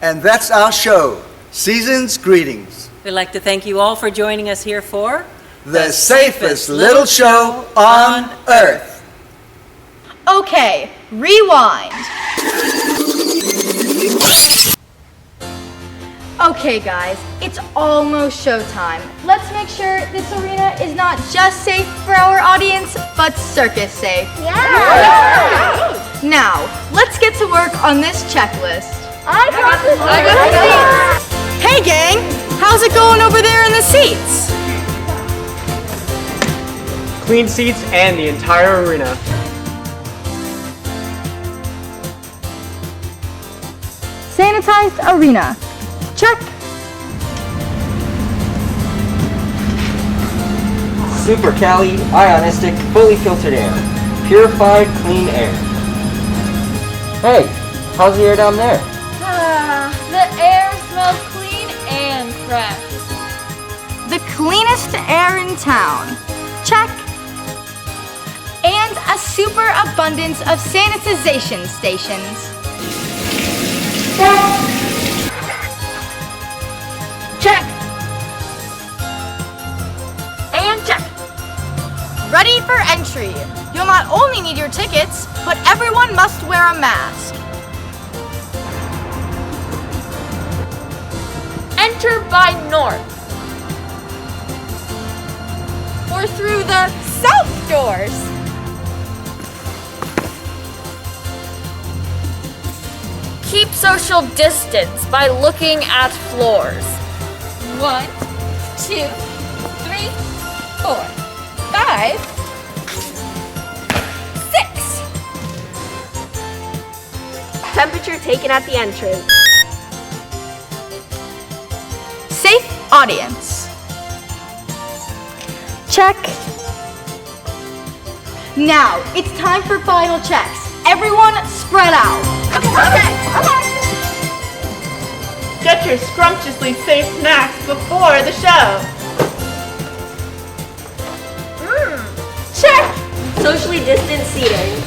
And that's our show. Season's greetings. We'd like to thank you all for joining us here for The safest little show on earth. Okay, rewind. Okay guys, it's almost showtime. Let's make sure this arena is not just safe for our audience, but circus safe. Yeah! Now, let's get to work on this checklist. I got this. Hey gang, how's it going over there in the seats? Clean seats and the entire arena. Sanitized arena. Check. Super Cali, ionistic, fully filtered air. Purified, clean air. Hey, how's the air down there? The air smells clean and fresh. The cleanest air in town. Check. And a super abundance of sanitization stations. Check. And check. Ready for entry. You'll not only need your tickets, but everyone must wear a mask. Enter by north. Or through the south doors. Keep social distance by looking at floors. 1, 2, 3, 4, 5, 6. Temperature taken at the entrance. Safe audience. Check. Now, it's time for final checks. Everyone spread out. Okay. Get your scrumptiously safe snacks before the show. Check. Socially distanced seating.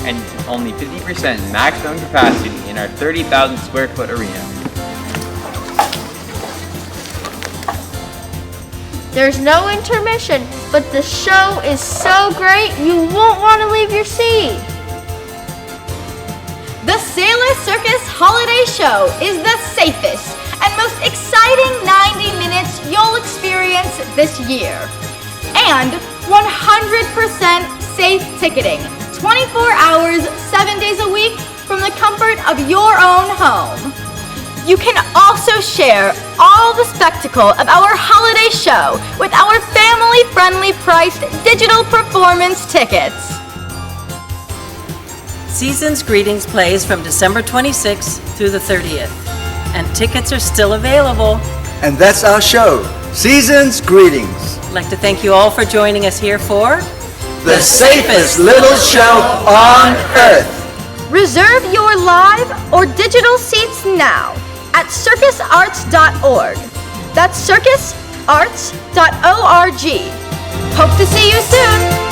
And only 50% maximum capacity in our 30,000 square foot arena. There's no intermission, but the show is so great you won't want to leave your seat. The Circus Holiday Show is the safest and most exciting 90 minutes you'll experience this year. And 100% safe ticketing, 24 hours, 7 days a week from the comfort of your own home. You can also share all the spectacle of our holiday show with our family-friendly priced digital performance tickets. Season's Greetings plays from December 26th through the 30th, and tickets are still available. And that's our show. Season's greetings. I'd like to thank you all for joining us here for The safest little show on earth. Reserve your live or digital seats now at circusarts.org. That's circusarts.org. Hope to see you soon.